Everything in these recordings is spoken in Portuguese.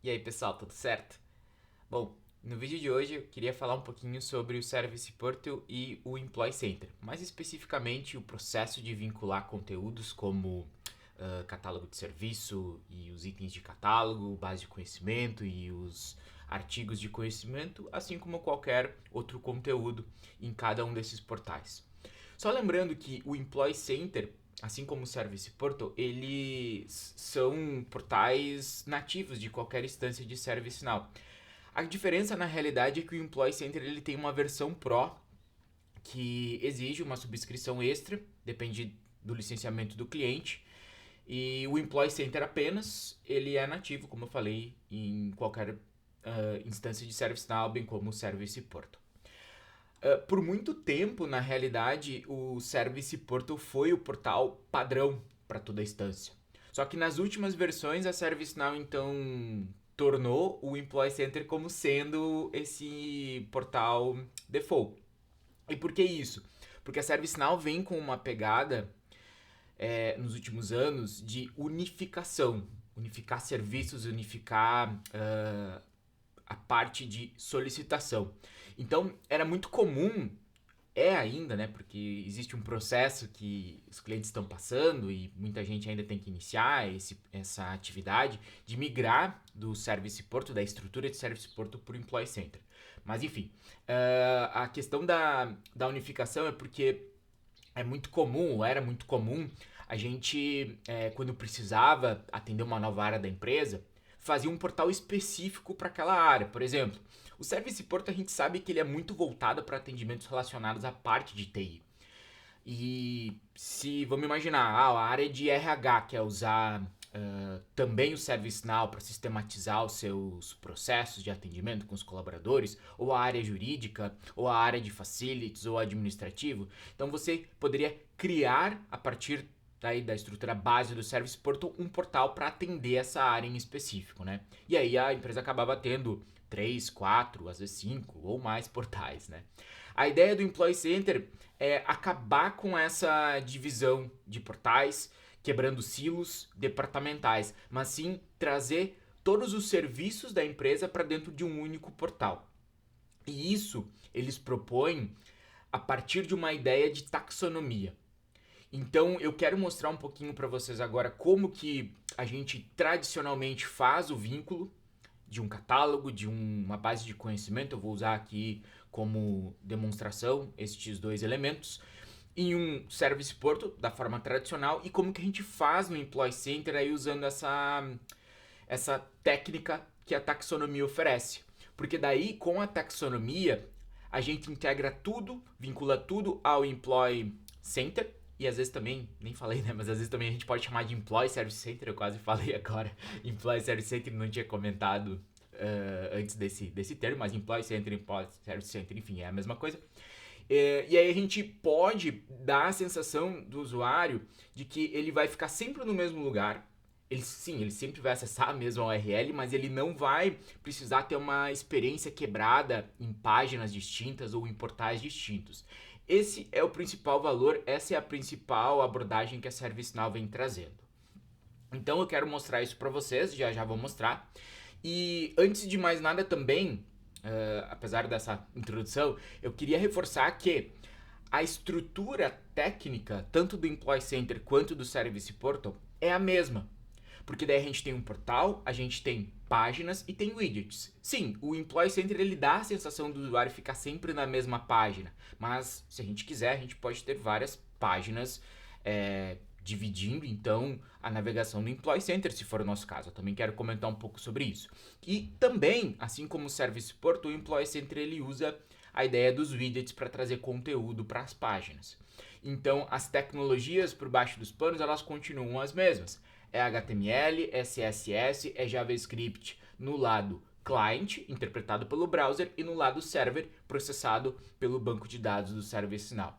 E aí pessoal, tudo certo? Bom, no vídeo de hoje eu queria falar um pouquinho sobre o Service Portal e o Employee Center, mais especificamente o processo de vincular conteúdos como catálogo de serviço e os itens de catálogo, base de conhecimento e os artigos de conhecimento, assim como qualquer outro conteúdo em cada um desses portais. Só lembrando que o Employee Center, assim como o Service Portal, eles são portais nativos de qualquer instância de ServiceNow. A diferença na realidade é que o Employee Center ele tem uma versão Pro que exige uma subscrição extra, depende do licenciamento do cliente. E o Employee Center apenas, ele é nativo, como eu falei, em qualquer instância de ServiceNow, bem como o Service Portal. Por muito tempo, na realidade, o Service Portal foi o portal padrão para toda a instância. Só que nas últimas versões, a ServiceNow então tornou o Employee Center como sendo esse portal default. E por que isso? Porque a ServiceNow vem com uma pegada nos últimos anos de unificação, unificar serviços, unificar a parte de solicitação. Então era muito comum, é ainda, né? Porque existe um processo que os clientes estão passando e muita gente ainda tem que iniciar essa atividade de migrar do Service Portal, da estrutura de Service Portal para o Employee Center. Mas enfim, a questão da unificação é porque é muito comum, ou era muito comum, a gente, quando precisava atender uma nova área da empresa, fazia um portal específico para aquela área. Por exemplo, o Service Portal a gente sabe que ele é muito voltado para atendimentos relacionados à parte de TI. E se vamos imaginar, a área de RH quer usar também o ServiceNow para sistematizar os seus processos de atendimento com os colaboradores, ou a área jurídica, ou a área de facilities, ou administrativo, então você poderia criar a partir daí da estrutura base do Service Portal um portal para atender essa área em específico, né? E aí a empresa acabava tendo 3, 4, às vezes 5 ou mais portais, né? A ideia do Employee Center é acabar com essa divisão de portais, quebrando silos departamentais, mas sim trazer todos os serviços da empresa para dentro de um único portal. E isso eles propõem a partir de uma ideia de taxonomia. Então eu quero mostrar um pouquinho para vocês agora como que a gente tradicionalmente faz o vínculo de um catálogo, de uma base de conhecimento. Eu vou usar aqui como demonstração estes dois elementos em um Service Portal da forma tradicional e como que a gente faz no Employee Center aí usando essa técnica que a taxonomia oferece. Porque daí com a taxonomia a gente integra tudo, vincula tudo ao Employee Center e às vezes também, nem falei, né? Mas às vezes também a gente pode chamar de Employee Service Center, eu quase falei agora. Employee Service Center não tinha comentado antes desse termo, mas Employee Center, Employee Service Center, enfim, é a mesma coisa. E aí a gente pode dar a sensação do usuário de que ele vai ficar sempre no mesmo lugar. Ele sempre vai acessar a mesma URL, mas ele não vai precisar ter uma experiência quebrada em páginas distintas ou em portais distintos. Esse é o principal valor, essa é a principal abordagem que a ServiceNow vem trazendo. Então eu quero mostrar isso para vocês, já vou mostrar. E antes de mais nada também, apesar dessa introdução, eu queria reforçar que a estrutura técnica, tanto do Employee Center quanto do Service Portal, é a mesma. Porque daí a gente tem um portal, a gente tem páginas e tem widgets. Sim, o Employee Center ele dá a sensação do usuário ficar sempre na mesma página, mas se a gente quiser, a gente pode ter várias páginas dividindo então a navegação do Employee Center, se for o nosso caso. Eu também quero comentar um pouco sobre isso. E também, assim como o Service Portal, o Employee Center ele usa a ideia dos widgets para trazer conteúdo para as páginas. Então, as tecnologias por baixo dos panos, elas continuam as mesmas. É HTML, é CSS, é JavaScript no lado client, interpretado pelo browser, e no lado server, processado pelo banco de dados do ServiceNow.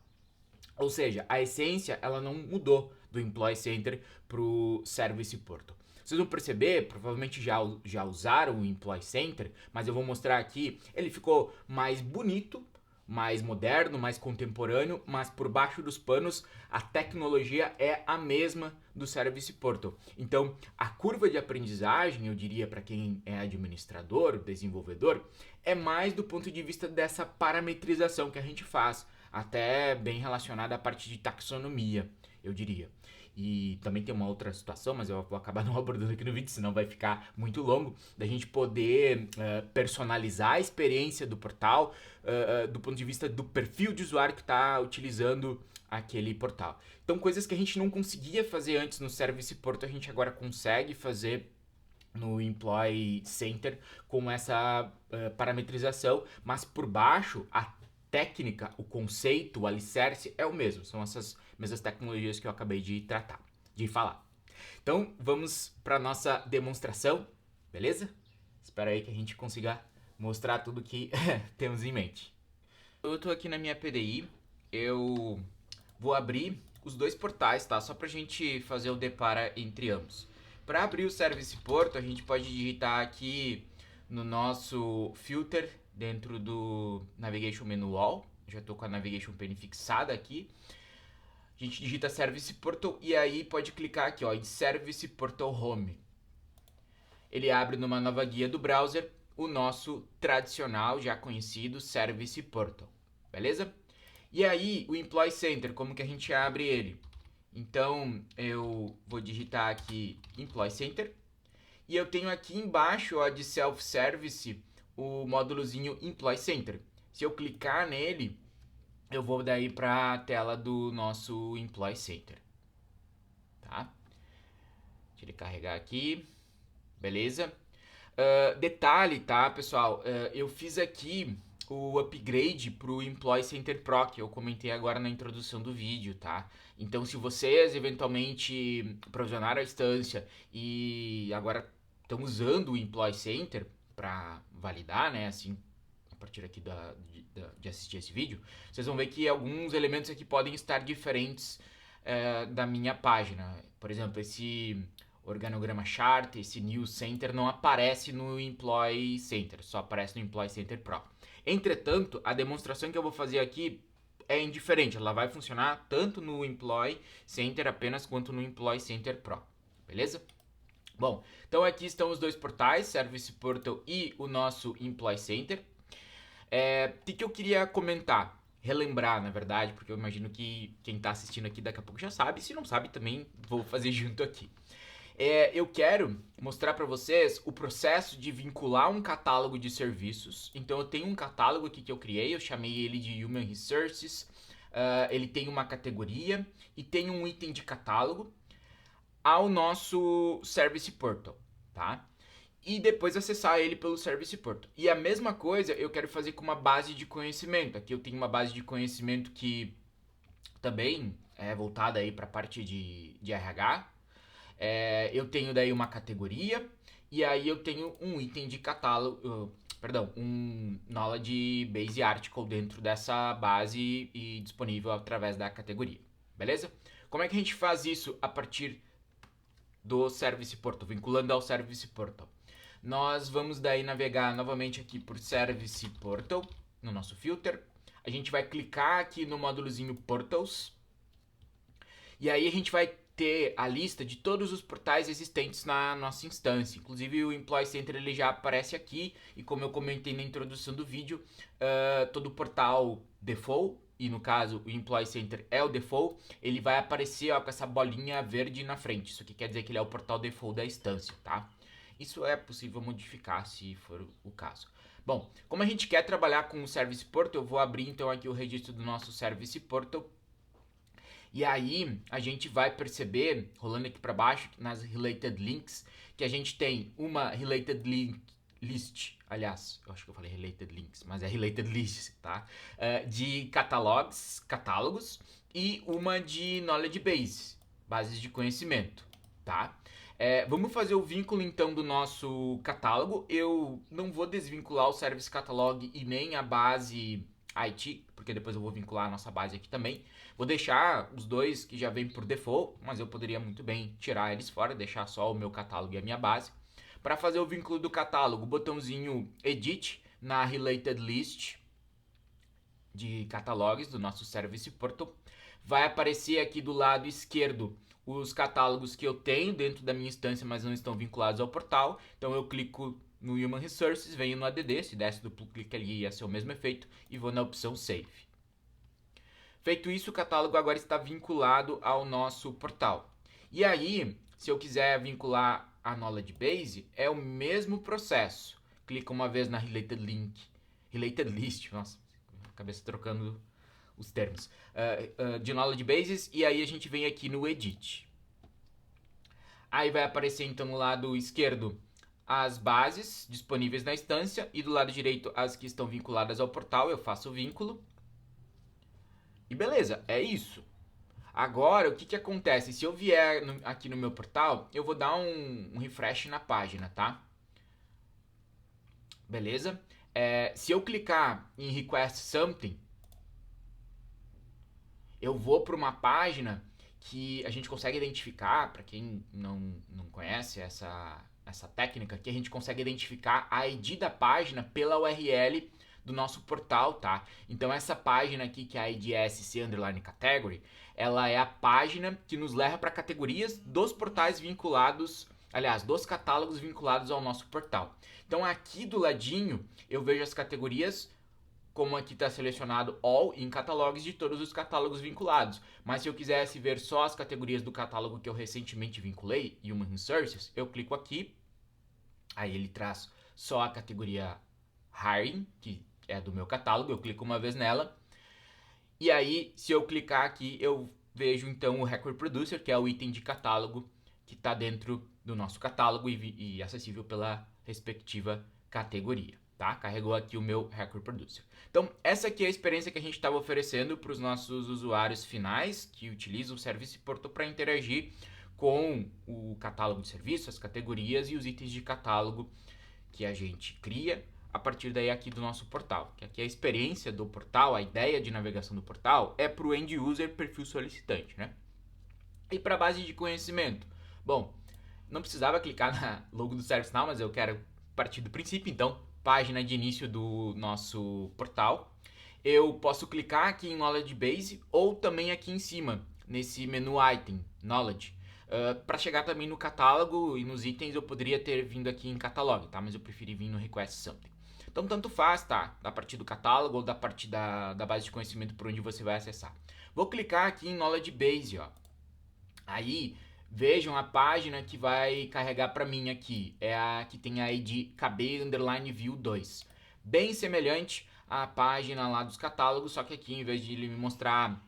Ou seja, a essência ela não mudou do Employee Center para o Service Portal. Vocês vão perceber, provavelmente já usaram o Employee Center, mas eu vou mostrar aqui, ele ficou mais bonito, mais moderno, mais contemporâneo, mas por baixo dos panos a tecnologia é a mesma do Service Portal. Então, a curva de aprendizagem, eu diria para quem é administrador, desenvolvedor, é mais do ponto de vista dessa parametrização que a gente faz, até bem relacionada à parte de taxonomia, eu diria. E também tem uma outra situação, mas eu vou acabar não abordando aqui no vídeo, senão vai ficar muito longo, da gente poder personalizar a experiência do portal do ponto de vista do perfil de usuário que está utilizando aquele portal. Então, coisas que a gente não conseguia fazer antes no Service Portal, a gente agora consegue fazer no Employee Center com essa parametrização, mas por baixo a técnica, o conceito, o alicerce é o mesmo. São essas mesmas tecnologias que eu acabei de falar. Então, vamos para nossa demonstração, beleza? Espero aí que a gente consiga mostrar tudo que temos em mente. Eu estou aqui na minha PDI, eu vou abrir os dois portais, tá? Só para a gente fazer o depara entre ambos. Para abrir o Service Portal, a gente pode digitar aqui no nosso filter dentro do Navigation Menu All. Já estou com a Navigation Pane fixada aqui. A gente digita Service Portal e aí pode clicar aqui, ó, em Service Portal Home. Ele abre numa nova guia do browser o nosso tradicional, já conhecido Service Portal, beleza? E aí o Employee Center, como que a gente abre ele? Então eu vou digitar aqui Employee Center e eu tenho aqui embaixo, ó, de Self-Service o módulozinho Employee Center. Se eu clicar nele, eu vou daí para a tela do nosso Employee Center, tá? Deixa ele carregar aqui, beleza? Detalhe, tá, pessoal? Eu fiz aqui o upgrade para o Employee Center Pro, que eu comentei agora na introdução do vídeo, tá? Então, se vocês eventualmente provisionaram a instância e agora estão usando o Employee Center para validar, né, assim, a partir aqui de assistir esse vídeo, vocês vão ver que alguns elementos aqui podem estar diferentes da minha página. Por exemplo, esse organograma chart, esse New Center não aparece no Employee Center, só aparece no Employee Center Pro. Entretanto, a demonstração que eu vou fazer aqui é indiferente, ela vai funcionar tanto no Employee Center apenas quanto no Employee Center Pro, beleza? Bom, então aqui estão os dois portais, Service Portal e o nosso Employee Center. O que eu queria comentar? Relembrar, na verdade, porque eu imagino que quem está assistindo aqui daqui a pouco já sabe, se não sabe também vou fazer junto aqui. Eu quero mostrar para vocês o processo de vincular um catálogo de serviços. Então eu tenho um catálogo aqui que eu criei, eu chamei ele de Human Resources. Ele tem uma categoria e tem um item de catálogo ao nosso Service Portal, tá? E depois acessar ele pelo Service Portal. E a mesma coisa eu quero fazer com uma base de conhecimento. Aqui eu tenho uma base de conhecimento que também é voltada aí para a parte de RH. Eu tenho daí uma categoria e aí eu tenho um item de catálogo, um Knowledge Base Article dentro dessa base e disponível através da categoria, beleza? Como é que a gente faz isso a partir do Service Portal, vinculando ao Service Portal? Nós vamos daí navegar novamente aqui por Service Portal, no nosso filter. A gente vai clicar aqui no módulozinho Portals. E aí a gente vai ter a lista de todos os portais existentes na nossa instância. Inclusive o Employee Center ele já aparece aqui. E como eu comentei na introdução do vídeo, todo portal default, e no caso o Employee Center é o default, ele vai aparecer, ó, com essa bolinha verde na frente. Isso aqui quer dizer que ele é o portal default da instância, tá? Isso é possível modificar se for o caso. Bom, como a gente quer trabalhar com o Service Portal, eu vou abrir então aqui o registro do nosso Service Portal. E aí a gente vai perceber, rolando aqui para baixo, nas Related Links, que a gente tem uma Related Link List, aliás, eu acho que eu falei Related Links, mas é Related List, tá? De catálogos, e uma de Knowledge Base, bases de conhecimento, tá? Vamos fazer o vínculo então do nosso catálogo. Eu não vou desvincular o Service Catalog e nem a base IT, porque depois eu vou vincular a nossa base aqui também. Vou deixar os dois que já vêm por default, mas eu poderia muito bem tirar eles fora, deixar só o meu catálogo e a minha base. Para fazer o vínculo do catálogo, botãozinho Edit na Related List. de catálogos do nosso Service Portal. Vai aparecer aqui do lado esquerdo os catálogos que eu tenho dentro da minha instância, mas não estão vinculados ao portal. Então eu clico no Human Resources, venho no ADD, se desse duplo clique ali ia ser o mesmo efeito, e vou na opção Save. Feito isso, o catálogo agora está vinculado ao nosso portal. E aí, se eu quiser vincular a Knowledge Base, é o mesmo processo. Clica uma vez na Related List, nossa, cabeça trocando os termos, de Knowledge Bases, e aí a gente vem aqui no Edit. Aí vai aparecer então no lado esquerdo as bases disponíveis na instância e do lado direito as que estão vinculadas ao portal, eu faço o vínculo. E beleza, é isso. Agora, o que acontece? Se eu vier aqui no meu portal, eu vou dar um refresh na página, tá? Beleza? Se eu clicar em Request Something, eu vou para uma página que a gente consegue identificar, para quem não conhece essa técnica aqui, a gente consegue identificar a ID da página pela URL do nosso portal, tá? Então essa página aqui, que é a IDSC_category, ela é a página que nos leva para categorias dos portais vinculados, aliás, dos catálogos vinculados ao nosso portal. Então aqui do ladinho eu vejo as categorias, como aqui está selecionado All em catálogos de todos os catálogos vinculados. Mas se eu quisesse ver só as categorias do catálogo que eu recentemente vinculei, Human Resources, eu clico aqui, aí ele traz só a categoria Hiring, que é do meu catálogo, eu clico uma vez nela, e aí se eu clicar aqui eu vejo então o Record Producer, que é o item de catálogo que está dentro do nosso catálogo e acessível pela respectiva categoria. Tá? Carregou aqui o meu Record Producer. Então, essa aqui é a experiência que a gente estava oferecendo para os nossos usuários finais que utilizam o Service Portal para interagir com o catálogo de serviços, as categorias e os itens de catálogo que a gente cria a partir daí aqui do nosso portal. Que aqui a experiência do portal, a ideia de navegação do portal é para o end user perfil solicitante, né? E para a base de conhecimento? Bom, não precisava clicar na logo do ServiceNow, mas eu quero partir do princípio, então página de início do nosso portal. Eu posso clicar aqui em Knowledge Base ou também aqui em cima, nesse menu Item, Knowledge. Para chegar também no catálogo e nos itens eu poderia ter vindo aqui em Catalog, tá? Mas eu preferi vir no Request Something. Então tanto faz, tá? Da parte do catálogo ou da parte da base de conhecimento por onde você vai acessar. Vou clicar aqui em Knowledge Base, ó. Aí vejam a página que vai carregar para mim aqui, é a que tem a ID KB_View2. Bem semelhante à página lá dos catálogos, só que aqui em vez de ele me mostrar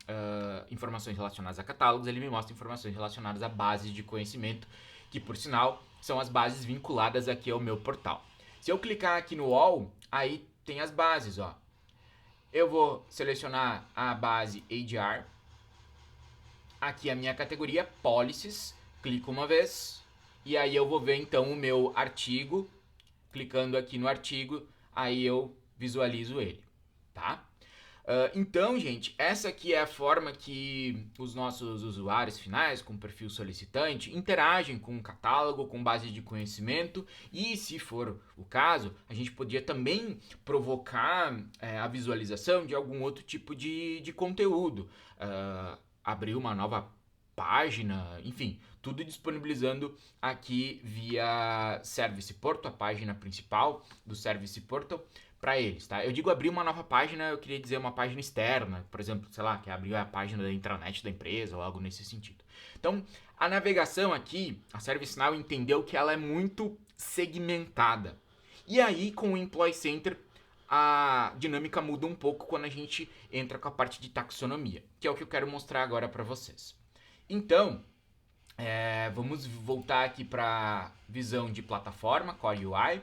informações relacionadas a catálogos, ele me mostra informações relacionadas a bases de conhecimento, que por sinal são as bases vinculadas aqui ao meu portal. Se eu clicar aqui no All, aí tem as bases, ó. Eu vou selecionar a base ADR. Aqui a minha categoria Policies, clico uma vez e aí eu vou ver então o meu artigo, clicando aqui no artigo, aí eu visualizo ele, tá? Então, gente, essa aqui é a forma que os nossos usuários finais, com perfil solicitante, interagem com o catálogo, com base de conhecimento e, se for o caso, a gente podia também provocar a visualização de algum outro tipo de conteúdo. Abrir uma nova página, enfim, tudo disponibilizando aqui via Service Portal, a página principal do Service Portal, para eles, tá? Eu digo abrir uma nova página, eu queria dizer uma página externa, por exemplo, sei lá, que abrir a página da intranet da empresa ou algo nesse sentido. Então, a navegação aqui, a ServiceNow entendeu que ela é muito segmentada. E aí, com o Employee Center, a dinâmica muda um pouco quando a gente entra com a parte de taxonomia, que é o que eu quero mostrar agora para vocês. Então, vamos voltar aqui para visão de plataforma, Core UI,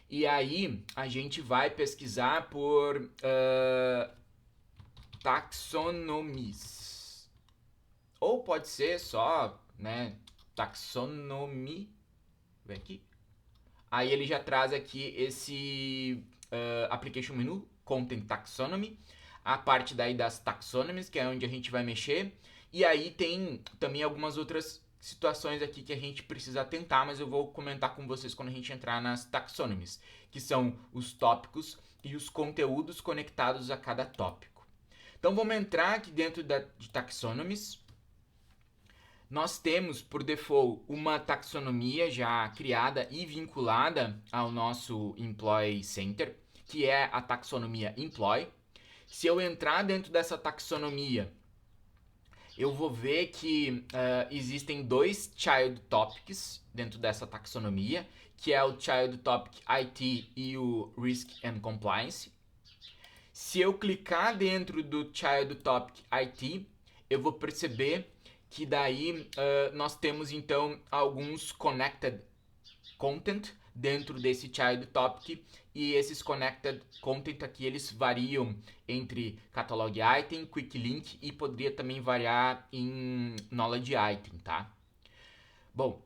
e aí a gente vai pesquisar por taxonomies, ou pode ser só, né, taxonomy, vem aqui. Aí ele já traz aqui esse application menu, content taxonomy, a parte daí das taxonomies, que é onde a gente vai mexer, e aí tem também algumas outras situações aqui que a gente precisa atentar, mas eu vou comentar com vocês quando a gente entrar nas taxonomies, que são os tópicos e os conteúdos conectados a cada tópico. Então vamos entrar aqui dentro de Taxonomies. Nós temos, por default, uma taxonomia já criada e vinculada ao nosso Employee Center, que é a taxonomia Employee. Se eu entrar dentro dessa taxonomia, eu vou ver que existem dois Child Topics dentro dessa taxonomia, que é o Child Topic IT e o Risk and Compliance. Se eu clicar dentro do Child Topic IT, eu vou perceber que daí nós temos então alguns Connected Content dentro desse Child Topic, e esses Connected Content aqui eles variam entre Catalog Item, Quick Link e poderia também variar em Knowledge Item, tá? Bom,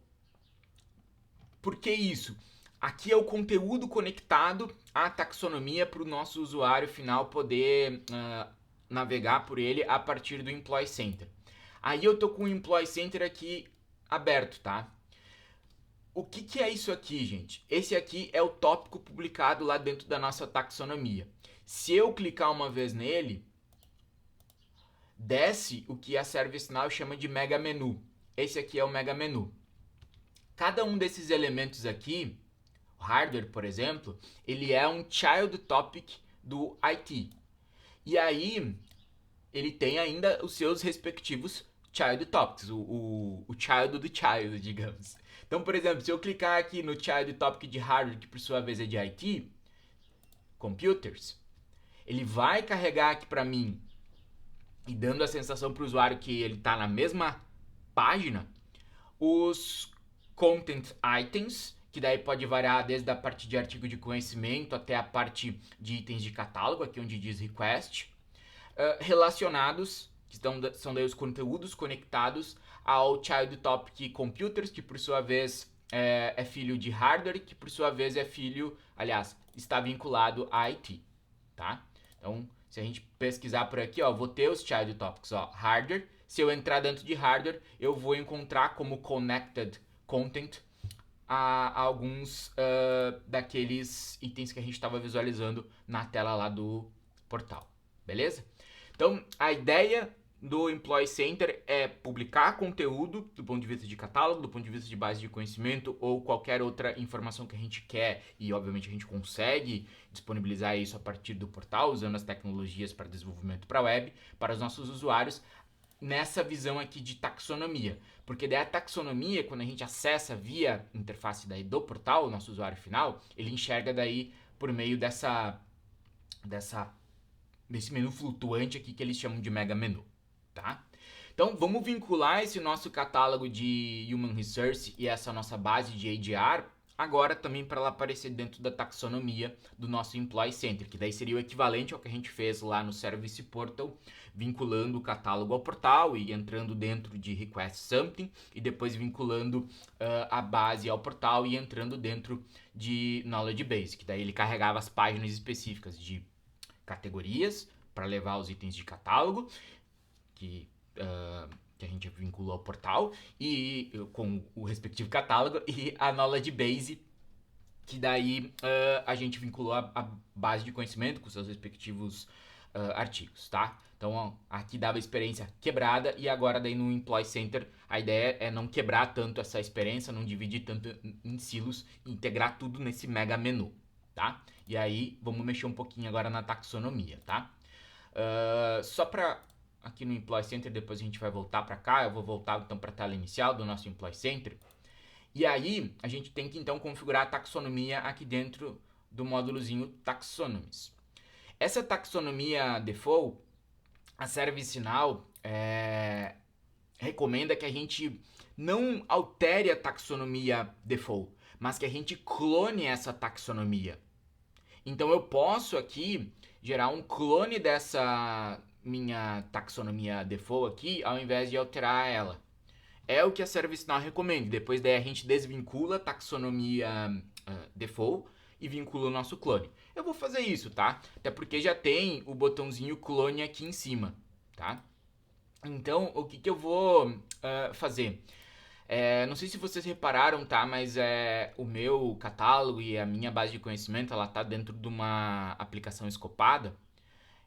por que isso? Aqui é o conteúdo conectado à taxonomia para o nosso usuário final poder navegar por ele a partir do Employee Center. Aí eu tô com o Employee Center aqui aberto, tá? O que é isso aqui, gente? Esse aqui é o tópico publicado lá dentro da nossa taxonomia. Se eu clicar uma vez nele, desce o que a ServiceNow chama de mega menu. Esse aqui é o mega menu. Cada um desses elementos aqui, o hardware, por exemplo, ele é um child topic do IT. E aí, ele tem ainda os seus respectivos child topics, o child do child, digamos. Então, por exemplo, se eu clicar aqui no child topic de hardware, que por sua vez é de IT, computers, ele vai carregar aqui para mim e dando a sensação para o usuário que ele está na mesma página, os content items, que daí pode variar desde a parte de artigo de conhecimento até a parte de itens de catálogo, aqui onde diz request, relacionados, que são daí os conteúdos conectados ao Child Topic Computers, que por sua vez é filho de Hardware, que por sua vez é filho, aliás, está vinculado a IT, tá? Então, se a gente pesquisar por aqui, ó, vou ter os Child Topics, ó, Hardware. Se eu entrar dentro de Hardware, eu vou encontrar como Connected Content a alguns daqueles itens que a gente estava visualizando na tela lá do portal, beleza? Então, a ideia do Employee Center é publicar conteúdo do ponto de vista de catálogo, do ponto de vista de base de conhecimento ou qualquer outra informação que a gente quer, e obviamente a gente consegue disponibilizar isso a partir do portal, usando as tecnologias para desenvolvimento para a web, para os nossos usuários, nessa visão aqui de taxonomia. Porque daí a taxonomia, quando a gente acessa via interface daí do portal, o nosso usuário final, ele enxerga daí por meio desse menu flutuante aqui que eles chamam de mega menu, tá? Então vamos vincular esse nosso catálogo de Human Resource e essa nossa base de ADR agora também para ela aparecer dentro da taxonomia do nosso Employee Center, que daí seria o equivalente ao que a gente fez lá no Service Portal, vinculando o catálogo ao portal e entrando dentro de Request Something, e depois vinculando a base ao portal e entrando dentro de Knowledge Base, que daí ele carregava as páginas específicas de categorias para levar os itens de catálogo, que a gente vinculou ao portal, e com o respectivo catálogo, e a Knowledge Base, que daí a gente vinculou a base de conhecimento com seus respectivos artigos, tá? Então aqui dava experiência quebrada, e agora daí no Employee Center a ideia é não quebrar tanto essa experiência, não dividir tanto em silos, e integrar tudo nesse mega menu, tá? E aí vamos mexer um pouquinho agora na taxonomia, tá? Só para aqui no Employee Center, depois a gente vai voltar para cá, eu vou voltar então para a tela inicial do nosso Employee Center. E aí a gente tem que então configurar a taxonomia aqui dentro do módulozinho Taxonomies. Essa taxonomia default, a ServiceNow recomenda que a gente não altere a taxonomia default, mas que a gente clone essa taxonomia. Então eu posso aqui gerar um clone dessa minha taxonomia default aqui, ao invés de alterar ela. É o que a ServiceNow recomenda. Depois daí a gente desvincula a taxonomia default e vincula o nosso clone. Eu vou fazer isso, tá? Até porque já tem o botãozinho clone aqui em cima, tá? Então, o que eu vou fazer? Não sei se vocês repararam, tá? Mas o meu catálogo e a minha base de conhecimento, ela tá dentro de uma aplicação escopada.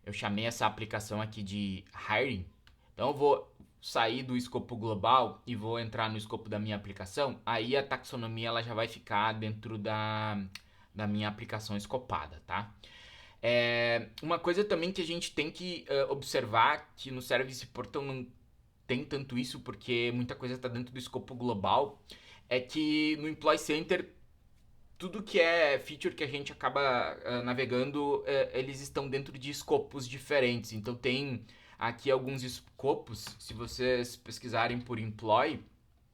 eu chamei essa aplicação aqui de hiring. Então eu vou sair do escopo global e vou entrar no escopo da minha aplicação. Aí a taxonomia ela já vai ficar dentro da minha aplicação escopada, tá? Uma coisa também que a gente tem que observar que no Service Portal não tem tanto isso porque muita coisa está dentro do escopo global, é que no Employee Center tudo que é feature que a gente acaba navegando, eles estão dentro de escopos diferentes. Então tem aqui alguns escopos, se vocês pesquisarem por employee,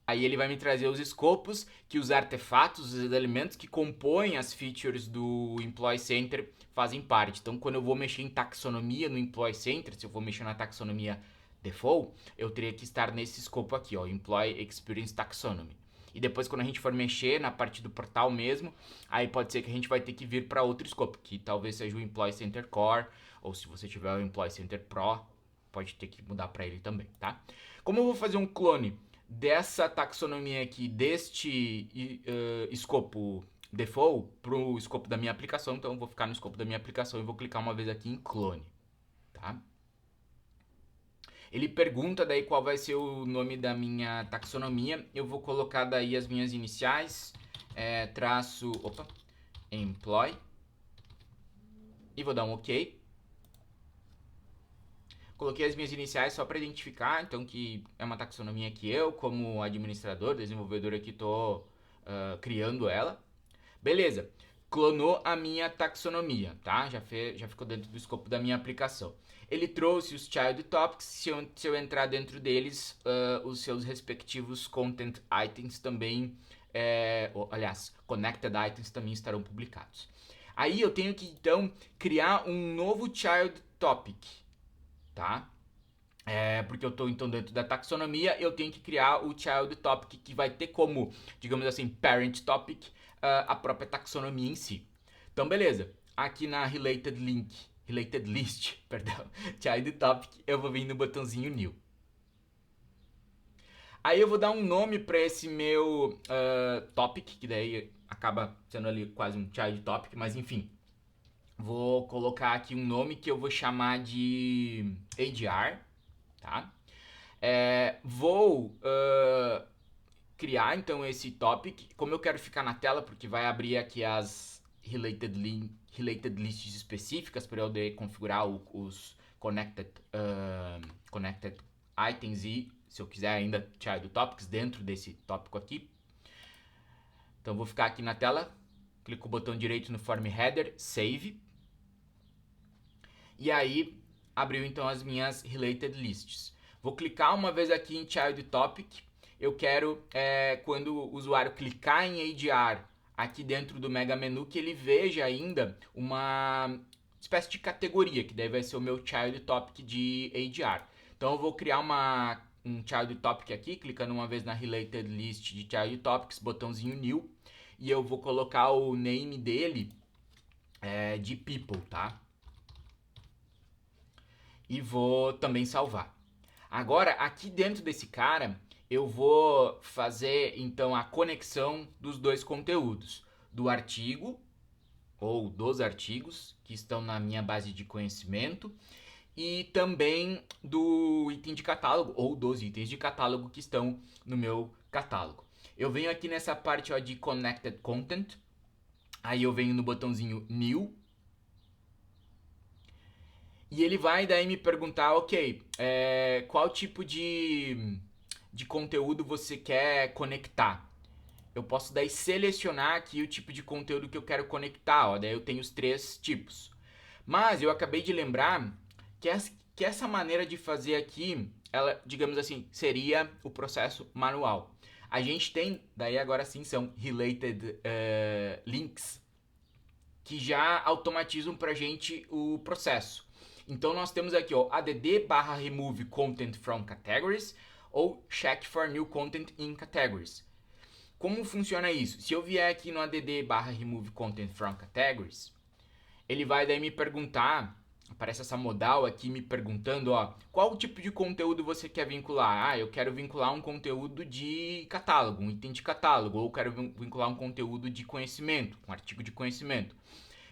aí ele vai me trazer os escopos que os artefatos, os elementos que compõem as features do Employee Center fazem parte. Então quando eu vou mexer em taxonomia no Employee Center, se eu vou mexer na taxonomia default, eu teria que estar nesse escopo aqui, ó, Employee Experience Taxonomy. E depois quando a gente for mexer na parte do portal mesmo, aí pode ser que a gente vai ter que vir para outro escopo, que talvez seja o Employee Center Core, ou se você tiver o Employee Center Pro, pode ter que mudar para ele também, tá? Como eu vou fazer um clone dessa taxonomia aqui, deste escopo default para o escopo da minha aplicação, então eu vou ficar no escopo da minha aplicação e vou clicar uma vez aqui em clone, tá? Ele pergunta daí qual vai ser o nome da minha taxonomia. Eu vou colocar daí as minhas iniciais, traço, employ, e vou dar um OK. Coloquei as minhas iniciais só para identificar, então que é uma taxonomia que eu, como administrador, desenvolvedor aqui, estou criando ela. Beleza, clonou a minha taxonomia, tá? Já ficou dentro do escopo da minha aplicação. Ele trouxe os Child Topics, se eu entrar dentro deles, os seus respectivos Content Items também, aliás, Connected Items também estarão publicados. Aí eu tenho que, então, criar um novo Child Topic, tá? Porque eu estou então dentro da taxonomia, eu tenho que criar o Child Topic que vai ter como, digamos assim, Parent Topic, a própria taxonomia em si. Então, beleza. Aqui na Related List, perdão, Child Topic, eu vou vir no botãozinho New. Aí eu vou dar um nome para esse meu topic, que daí acaba sendo ali quase um Child Topic, mas enfim. Vou colocar aqui um nome que eu vou chamar de ADR, tá? Vou criar então esse topic, como eu quero ficar na tela, porque vai abrir aqui as related lists específicas para eu configurar os connected items e, se eu quiser ainda, child topics dentro desse tópico aqui. Então vou ficar aqui na tela, clico o botão direito no form header, save. E aí abriu então as minhas related lists. Vou clicar uma vez aqui em child topic. Eu quero, quando o usuário clicar em ADR aqui dentro do mega menu, que ele veja ainda uma espécie de categoria, que daí vai ser o meu child topic de ADR. Então eu vou criar um child topic aqui, clicando uma vez na related list de child topics, botãozinho new, e eu vou colocar o name dele de people, tá? E vou também salvar. Agora, aqui dentro desse cara, eu vou fazer então a conexão dos dois conteúdos, do artigo ou dos artigos que estão na minha base de conhecimento e também do item de catálogo ou dos itens de catálogo que estão no meu catálogo. Eu venho aqui nessa parte ó, de Connected Content, aí eu venho no botãozinho New, e ele vai daí me perguntar, ok, qual tipo de conteúdo você quer conectar. Eu posso daí selecionar aqui o tipo de conteúdo que eu quero conectar, ó, daí eu tenho os 3 tipos. Mas eu acabei de lembrar que essa maneira de fazer aqui, ela, digamos assim, seria o processo manual. A gente tem, daí agora sim, são related links, que já automatizam pra gente o processo. Então nós temos aqui, ó, add/remove content from categories ou check for new content in categories. Como funciona isso? Se eu vier aqui no add/remove content from categories, ele vai daí me perguntar, aparece essa modal aqui me perguntando, ó, qual tipo de conteúdo você quer vincular? Ah, eu quero vincular um conteúdo de catálogo, um item de catálogo, ou quero vincular um conteúdo de conhecimento, um artigo de conhecimento.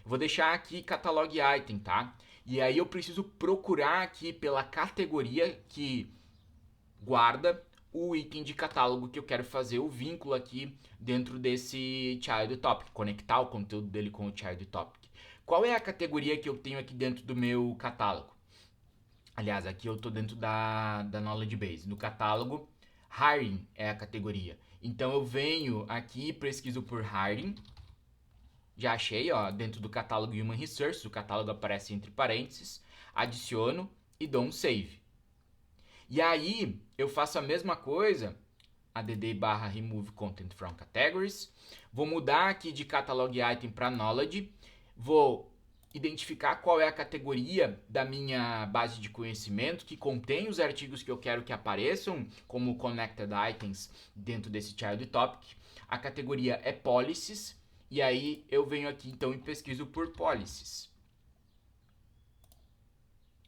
Vou deixar aqui catalog item, tá? E aí eu preciso procurar aqui pela categoria que guarda o item de catálogo que eu quero fazer o vínculo aqui dentro desse child topic, conectar o conteúdo dele com o child topic. Qual é a categoria que eu tenho aqui dentro do meu catálogo? Aliás, aqui eu estou dentro da Knowledge Base. No catálogo, Hiring é a categoria. Então eu venho aqui, pesquiso por Hiring. Já achei, ó, dentro do catálogo Human Resources, o catálogo aparece entre parênteses. Adiciono e dou um save. E aí eu faço a mesma coisa, add/remove content from categories. Vou mudar aqui de catalog item para knowledge. Vou identificar qual é a categoria da minha base de conhecimento que contém os artigos que eu quero que apareçam como connected items dentro desse child topic. A categoria é policies e aí eu venho aqui então e pesquiso por policies.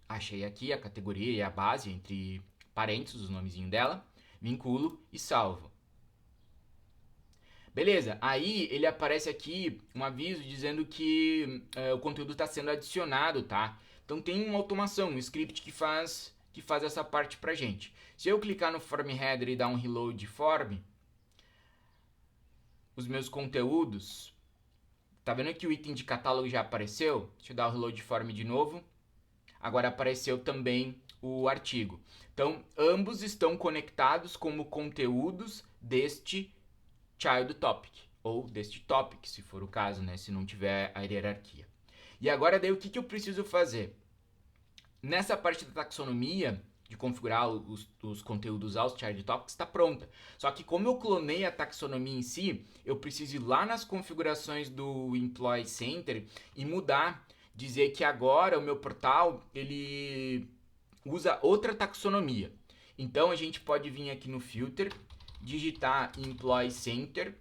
Achei aqui a categoria e a base entre parênteses, o nomezinho dela, vinculo e salvo. Beleza, aí ele aparece aqui um aviso dizendo que o conteúdo está sendo adicionado, tá? Então tem uma automação, um script que faz essa parte pra gente. Se eu clicar no form header e dar um reload form, os meus conteúdos, tá vendo que o item de catálogo já apareceu? Deixa eu dar o reload form de novo. Agora apareceu também o artigo. Então, ambos estão conectados como conteúdos deste child topic, ou deste topic, se for o caso, né, se não tiver a hierarquia. E agora daí o que eu preciso fazer? Nessa parte da taxonomia, de configurar os conteúdos aos child topics, está pronta. Só que como eu clonei a taxonomia em si, eu preciso ir lá nas configurações do Employee Center e mudar, dizer que agora o meu portal ele usa outra taxonomia. Então a gente pode vir aqui no filter, digitar Employee Center.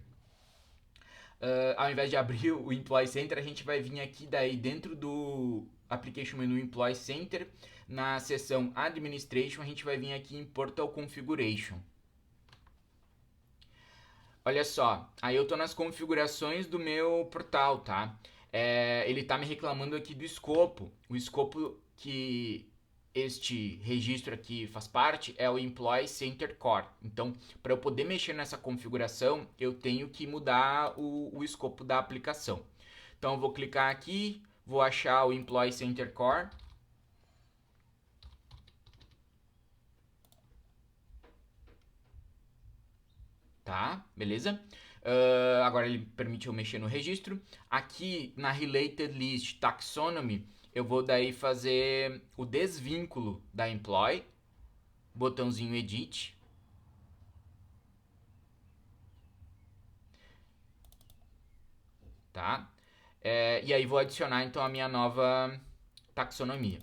Ao invés de abrir o Employee Center, a gente vai vir aqui daí dentro do Application Menu Employee Center, na seção Administration, a gente vai vir aqui em Portal Configuration. Olha só, aí eu estou nas configurações do meu portal, tá? Ele está me reclamando aqui do escopo. O escopo que este registro aqui faz parte é o Employee Center Core. Então, para eu poder mexer nessa configuração, eu tenho que mudar o escopo da aplicação. Então, eu vou clicar aqui, vou achar o Employee Center Core. Tá, beleza? Agora ele permite eu mexer no registro. Aqui na Related List Taxonomy, eu vou daí fazer o desvínculo da Employee. Botãozinho Edit. Tá? E aí vou adicionar então a minha nova taxonomia.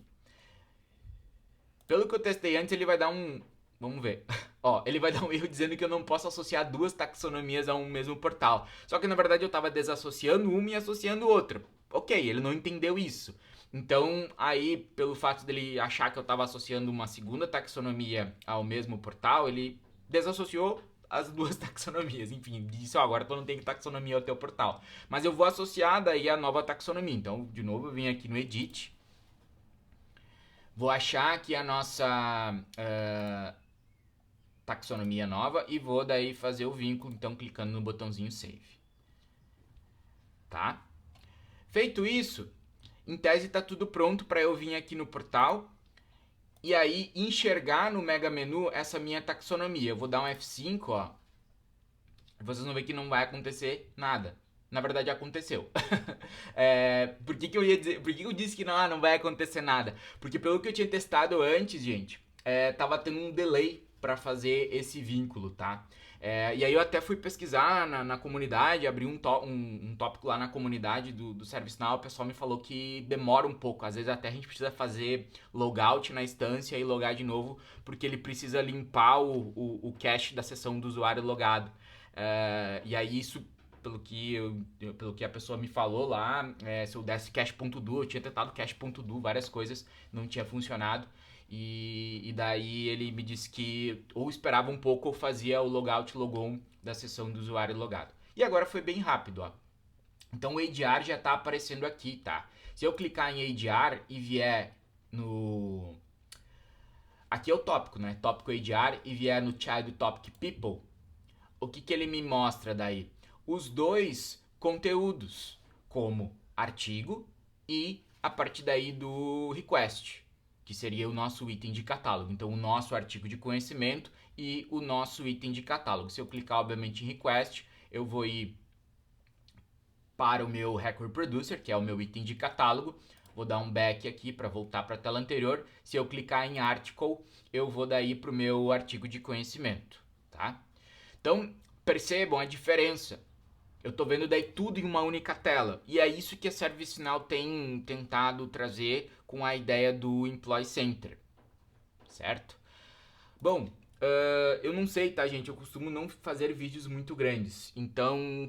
Pelo que eu testei antes, ele vai dar um... Vamos ver. Ó, ele vai dar um erro dizendo que eu não posso associar duas taxonomias a um mesmo portal. Só que na verdade eu estava desassociando uma e associando outra. Ok, ele não entendeu isso. Então, aí, pelo fato dele achar que eu estava associando uma segunda taxonomia ao mesmo portal, ele desassociou as duas taxonomias. Enfim, disse, ó, agora tu não tem taxonomia ao teu portal. Mas eu vou associar daí a nova taxonomia. Então, de novo, eu vim aqui no Edit. Vou achar aqui a nossa taxonomia nova e vou daí fazer o vínculo, então clicando no botãozinho Save. Tá? Feito isso, em tese está tudo pronto para eu vir aqui no portal e aí enxergar no mega menu essa minha taxonomia. Eu vou dar um F5, ó. Vocês vão ver que não vai acontecer nada. Na verdade aconteceu. Por que eu disse que não vai acontecer nada? Porque pelo que eu tinha testado antes, gente, tava tendo um delay para fazer esse vínculo, tá? E aí eu até fui pesquisar na comunidade, abri um tópico lá na comunidade do ServiceNow, o pessoal me falou que demora um pouco, às vezes até a gente precisa fazer logout na instância e logar de novo, porque ele precisa limpar o cache da sessão do usuário logado. E aí isso, pelo que a pessoa me falou lá, se eu desse cache.do, eu tinha tentado cache.do, várias coisas, não tinha funcionado. E daí ele me disse que ou esperava um pouco ou fazia o logout logon da sessão do usuário logado. E agora foi bem rápido, ó. Então o ADR já está aparecendo aqui, tá? Se eu clicar em ADR e vier no... Aqui é o tópico, né? Tópico ADR e vier no Child Topic People, o que ele me mostra daí? Os dois conteúdos, como artigo e a partir daí do request, que seria o nosso item de catálogo. Então, o nosso artigo de conhecimento e o nosso item de catálogo. Se eu clicar, obviamente, em request, eu vou ir para o meu Record Producer, que é o meu item de catálogo. Vou dar um back aqui para voltar para a tela anterior. Se eu clicar em Article, eu vou daí para o meu artigo de conhecimento, tá? Então, percebam a diferença. Eu estou vendo daí tudo em uma única tela. E é isso que a ServiceNow tem tentado trazer com a ideia do Employee Center, certo? Bom, eu não sei, tá, gente? Eu costumo não fazer vídeos muito grandes. Então,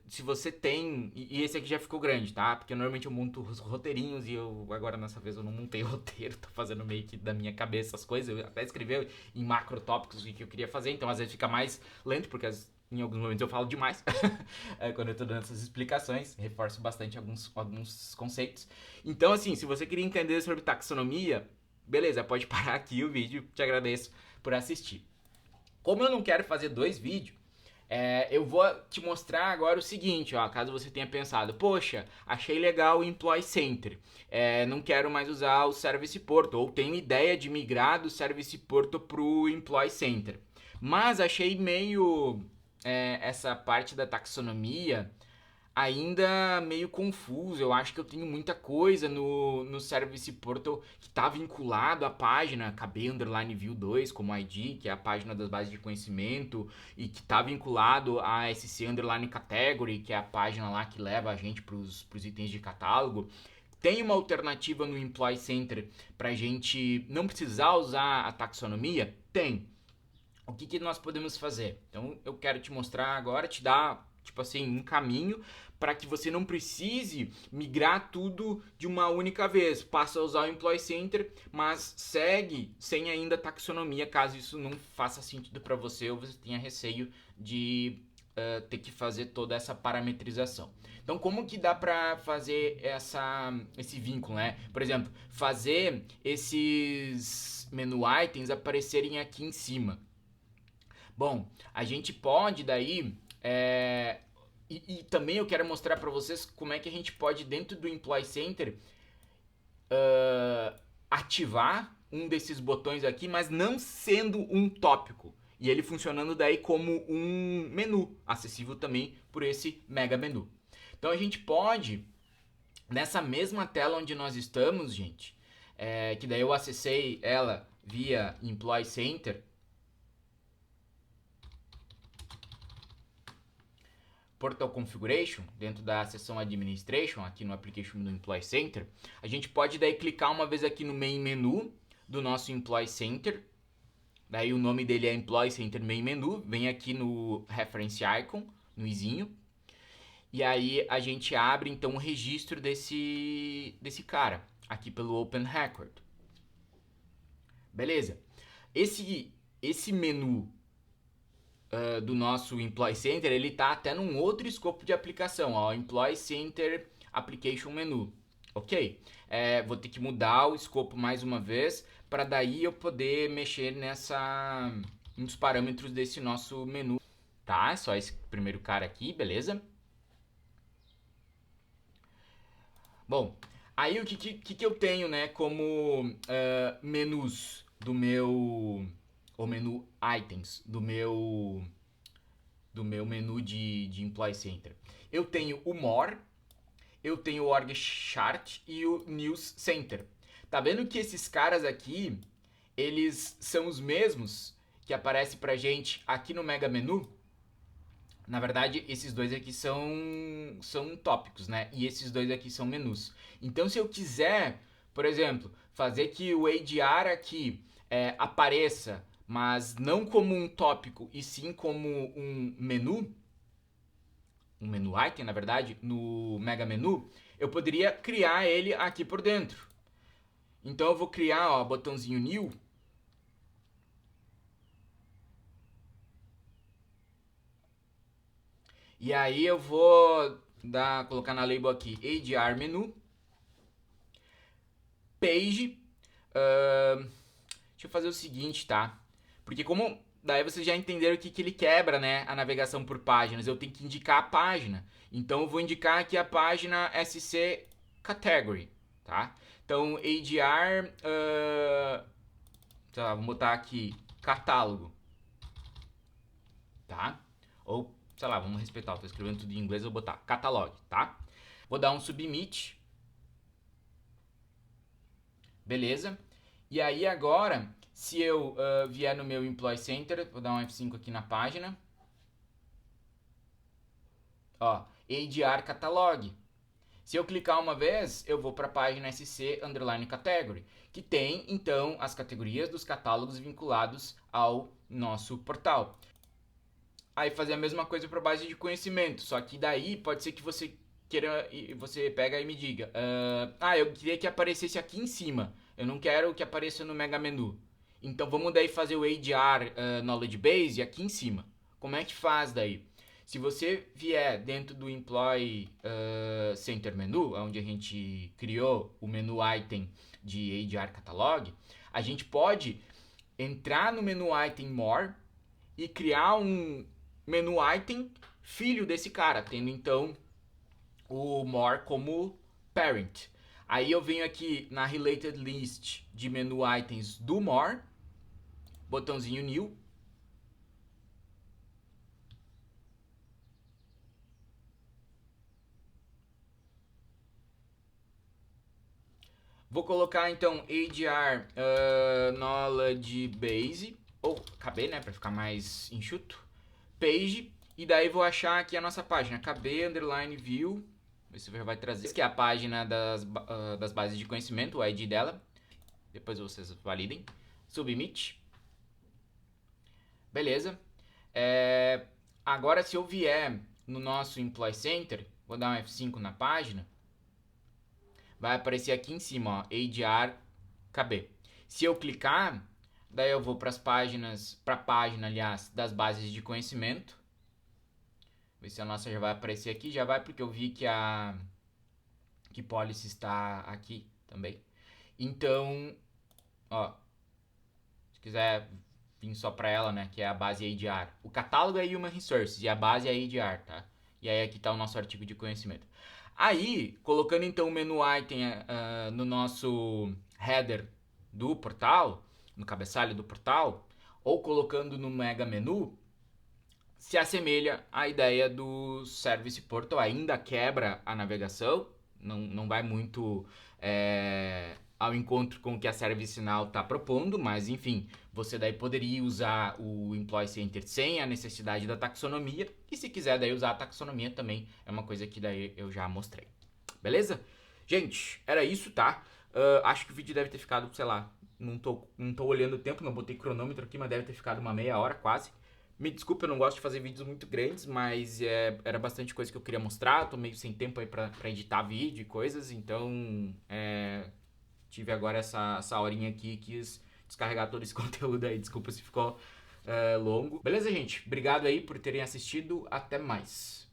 se você tem... E esse aqui já ficou grande, tá? Porque normalmente eu monto os roteirinhos e eu agora nessa vez eu não montei roteiro. Tô fazendo meio que da minha cabeça as coisas. Eu até escrevi em macrotópicos o que eu queria fazer. Então, às vezes fica mais lento, porque em alguns momentos eu falo demais. Quando eu tô dando essas explicações. Reforço bastante alguns conceitos. Então, assim, se você queria entender sobre taxonomia... Beleza, pode parar aqui o vídeo. Te agradeço por assistir. Como eu não quero fazer 2 vídeos, eu vou te mostrar agora o seguinte, ó, caso você tenha pensado, poxa, achei legal o Employee Center, não quero mais usar o Service Portal, ou tenho ideia de migrar do Service Portal para o Employee Center, mas achei meio essa parte da taxonomia ainda meio confuso. Eu acho que eu tenho muita coisa no Service Portal que está vinculado à página KB_View2 como ID, que é a página das bases de conhecimento, e que está vinculado a SC_Category, que é a página lá que leva a gente para os itens de catálogo. Tem uma alternativa no Employee Center para a gente não precisar usar a taxonomia? Tem. O que nós podemos fazer? Então eu quero te mostrar agora, te dar tipo assim um caminho para que você não precise migrar tudo de uma única vez. Passa a usar o Employee Center, mas segue sem ainda taxonomia, caso isso não faça sentido para você ou você tenha receio de ter que fazer toda essa parametrização. Então, como que dá para fazer esse vínculo, né? Por exemplo, fazer esses menu items aparecerem aqui em cima. Bom, a gente pode daí... E também eu quero mostrar para vocês como é que a gente pode, dentro do Employee Center, ativar um desses botões aqui, mas não sendo um tópico. E ele funcionando daí como um menu, acessível também por esse mega menu. Então a gente pode, nessa mesma tela onde nós estamos, gente, que daí eu acessei ela via Employee Center, Portal Configuration, dentro da seção Administration, aqui no Application do Employee Center, a gente pode daí clicar uma vez aqui no Main Menu do nosso Employee Center. Daí o nome dele é Employee Center Main Menu, vem aqui no Reference Icon, no izinho. E aí a gente abre então o registro desse cara, aqui pelo Open Record. Beleza. Esse menu do nosso Employee Center, ele tá até num outro escopo de aplicação, ó, Employee Center Application Menu. Ok? Vou ter que mudar o escopo mais uma vez, para daí eu poder mexer nos parâmetros desse nosso menu. Tá? Só esse primeiro cara aqui, beleza? Bom, aí o que eu tenho, né, como menus do meu... ou menu items do meu menu de Employee Center. Eu tenho o More, eu tenho o Org Chart e o News Center. Tá vendo que esses caras aqui, eles são os mesmos que aparecem pra gente aqui no Mega Menu? Na verdade, esses dois aqui são tópicos, né? E esses dois aqui são menus. Então, se eu quiser, por exemplo, fazer que o ADR aqui apareça, mas não como um tópico, e sim como um menu item, na verdade, no Mega Menu, eu poderia criar ele aqui por dentro. Então, eu vou criar, ó, botãozinho New. E aí eu vou colocar na label aqui ADR menu, page. Deixa eu fazer o seguinte, tá? Porque como daí vocês já entenderam que ele quebra, né, a navegação por páginas, eu tenho que indicar a página. Então eu vou indicar aqui a página SC Category, tá? Então ADR, sei lá, vamos botar aqui catálogo, tá? Ou, sei lá, vamos respeitar, eu tô escrevendo tudo em inglês, eu vou botar catalog, tá? Vou dar um submit, beleza? E aí agora, se eu vier no meu Employee Center, vou dar um F5 aqui na página, ó, ADR Catalog. Se eu clicar uma vez, eu vou para a página SC Underline Category, que tem então as categorias dos catálogos vinculados ao nosso portal. Aí fazer a mesma coisa para a base de conhecimento, só que daí pode ser que você queira, você pega e me diga, eu queria que aparecesse aqui em cima, eu não quero que apareça no mega menu. Então vamos daí fazer o ADR Knowledge Base aqui em cima. Como é que faz daí? Se você vier dentro do Employee Center Menu, onde a gente criou o menu item de ADR Catalog, a gente pode entrar no menu item More e criar um menu item filho desse cara, tendo então o More como parent. Aí eu venho aqui na Related List de menu items do More, botãozinho New. Vou colocar então ADR Knowledge Base, ou KB, né, para ficar mais enxuto. Page, e daí vou achar aqui a nossa página, KB underline view, isso já vai trazer, que é a página das bases de conhecimento, o ID dela, depois vocês validem, submit, beleza. Agora se eu vier no nosso Employee Center, vou dar um F5 na página, vai aparecer aqui em cima, ó, ADR KB. Se eu clicar, daí eu vou para a página, aliás, das bases de conhecimento. Ver se a nossa já vai aparecer aqui. Já vai porque eu vi que policy está aqui também. Então, ó, se quiser vir só para ela, né, que é a base ADR. O catálogo é Human Resources e a base é ADR, tá? E aí aqui está o nosso artigo de conhecimento. Aí, colocando então o menu item no nosso header do portal, no cabeçalho do portal, ou colocando no mega menu, se assemelha à ideia do Service Portal, ainda quebra a navegação, não vai muito ao encontro com o que a ServiceNow está propondo, mas enfim, você daí poderia usar o Employee Center sem a necessidade da taxonomia, e se quiser daí usar a taxonomia também é uma coisa que daí eu já mostrei. Beleza? Gente, era isso, tá? Acho que o vídeo deve ter ficado, sei lá, não tô olhando o tempo, não botei cronômetro aqui, mas deve ter ficado uma meia hora quase. Me desculpa, eu não gosto de fazer vídeos muito grandes, mas era bastante coisa que eu queria mostrar. Tô meio sem tempo aí pra editar vídeo e coisas, então tive agora essa horinha aqui e quis descarregar todo esse conteúdo aí. Desculpa se ficou longo. Beleza, gente? Obrigado aí por terem assistido. Até mais.